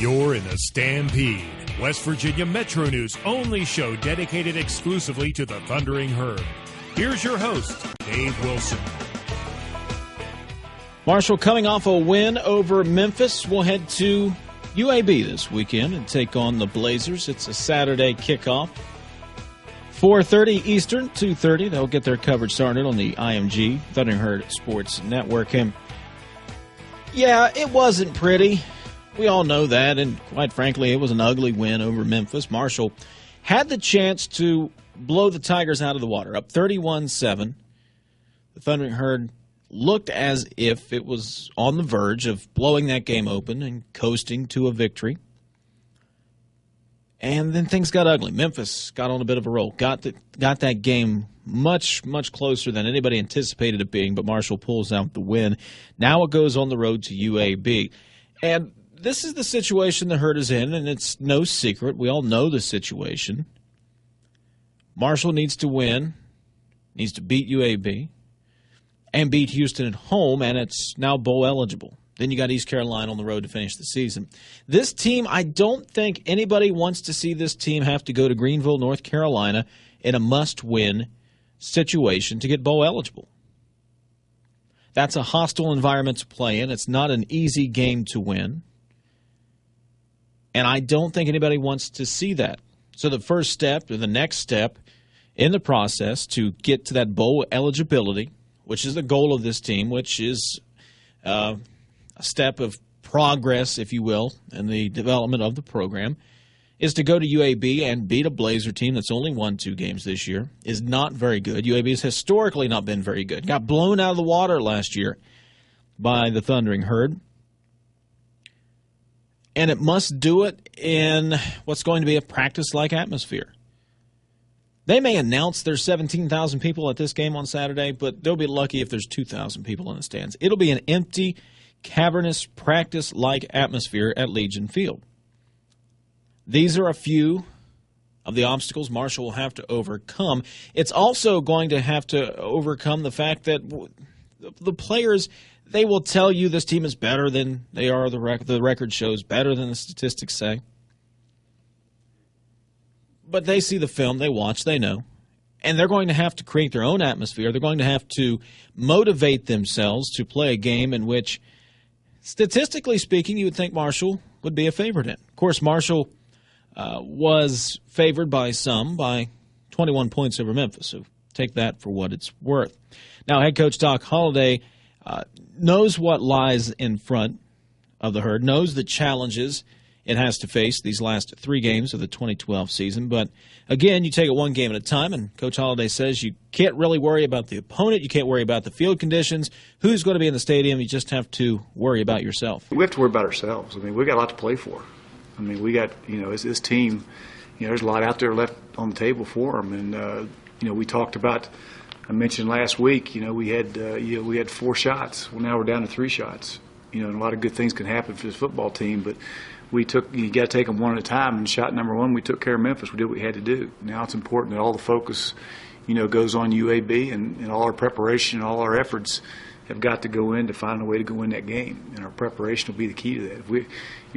You're in the Stampede, West Virginia Metro News' only show dedicated exclusively to the Thundering Herd. Here's your host, Dave Wilson. Marshall coming off a win over Memphis. We'll head to UAB this weekend and take on the Blazers. It's a Saturday kickoff. 4:30 Eastern, 2:30. They'll get their coverage started on the IMG, Thundering Herd Sports Network. And yeah, it wasn't pretty. We all know that, and quite frankly, it was an ugly win over Memphis. Marshall had the chance to blow the Tigers out of the water, up 31-7. The Thundering Herd looked as if it was on the verge of blowing that game open and coasting to a victory. And then things got ugly. Memphis got on a bit of a roll, got that game much, much closer than anybody anticipated it being, but Marshall pulls out the win. Now it goes on the road to UAB. And this is the situation the Herd is in, and it's no secret. We all know the situation. Marshall needs to win, needs to beat UAB, and beat Houston at home, and it's now bowl eligible. Then you got East Carolina on the road to finish the season. This team, I don't think anybody wants to see this team have to go to Greenville, North Carolina in a must-win situation to get bowl eligible. That's a hostile environment to play in. It's not an easy game to win. And I don't think anybody wants to see that. So the first step, or the next step in the process to get to that bowl eligibility, which is the goal of this team, which is a step of progress, if you will, in the development of the program, is to go to UAB and beat a Blazer team that's only won 2 games this year, is not very good. UAB has historically not been very good. Got blown out of the water last year by the Thundering Herd. And it must do it in what's going to be a practice-like atmosphere. They may announce there's 17,000 people at this game on Saturday, but they'll be lucky if there's 2,000 people in the stands. It'll be an empty, cavernous, practice-like atmosphere at Legion Field. These are a few of the obstacles Marshall will have to overcome. It's also going to have to overcome the fact that the players, they will tell you this team is better than they are. The record shows better than the statistics say. But they see the film, they watch, they know. And they're going to have to create their own atmosphere. They're going to have to motivate themselves to play a game in which, statistically speaking, you would think Marshall would be a favorite in. Of course, Marshall was favored by some by 21 points over Memphis. So take that for what it's worth. Now, head coach Doc Holliday knows what lies in front of the Herd, knows the challenges it has to face these last 3 games of the 2012 season. But, again, you take it one game at a time, and Coach Holliday says you can't really worry about the opponent. You can't worry about the field conditions, who's going to be in the stadium. You just have to worry about yourself. We have to worry about ourselves. I mean, we've got a lot to play for. I mean, we got, this team, there's a lot out there left on the table for them. And, we talked about, I mentioned last week, we had 4 shots. Well, now we're down to 3 shots. And a lot of good things can happen for this football team, but you got to take them one at a time. And shot number 1, we took care of Memphis. We did what we had to do. Now it's important that all the focus, goes on UAB, and all our preparation, all our efforts have got to go in to find a way to go win that game. And our preparation will be the key to that. If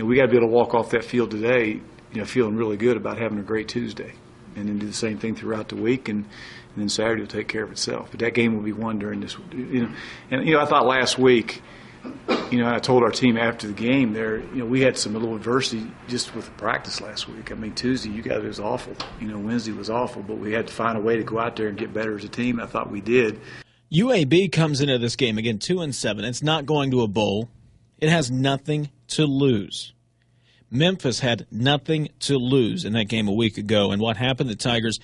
we got to be able to walk off that field today, feeling really good about having a great Tuesday, and then do the same thing throughout the week, and then Saturday will take care of itself. But that game will be won during this. I thought last week, I told our team after the game there, we had some little adversity just with the practice last week. I mean, Tuesday, you guys, it was awful. Wednesday was awful, but we had to find a way to go out there and get better as a team. I thought we did. UAB comes into this game, again, 2-7. It's not going to a bowl. It has nothing to lose. Memphis had nothing to lose in that game a week ago. And what happened? The Tigers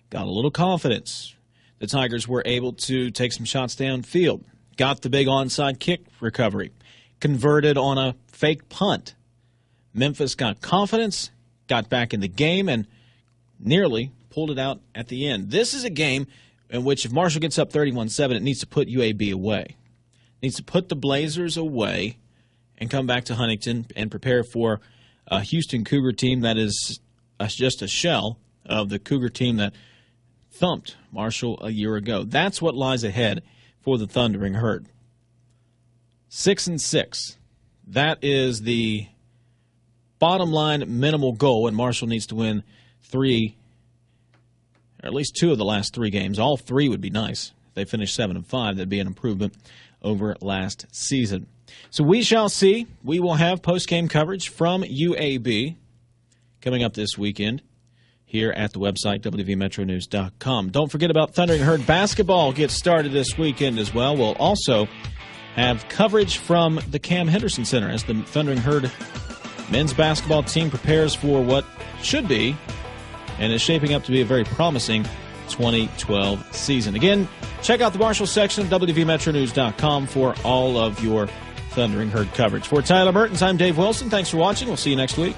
got a little confidence. The Tigers were able to take some shots downfield, got the big onside kick recovery, converted on a fake punt. Memphis got confidence, got back in the game, and nearly pulled it out at the end. This is a game in which if Marshall gets up 31-7, it needs to put UAB away. It needs to put the Blazers away and come back to Huntington and prepare for a Houston Cougar team that is just a shell of the Cougar team that thumped Marshall a year ago. That's what lies ahead for the Thundering Herd. 6-6. That is the bottom line minimal goal, and Marshall needs to win 3, or at least 2 of the last 3 games. All 3 would be nice. If they finish 7-5, that'd be an improvement over last season. So we shall see. We will have post-game coverage from UAB coming up this weekend here at the website, wvmetronews.com. Don't forget about Thundering Herd basketball gets started this weekend as well. We'll also have coverage from the Cam Henderson Center as the Thundering Herd men's basketball team prepares for what should be and is shaping up to be a very promising 2012 season. Again, check out the Marshall section of wvmetronews.com for all of your Thundering Herd coverage. For Tyler Mertens, I'm Dave Wilson. Thanks for watching. We'll see you next week.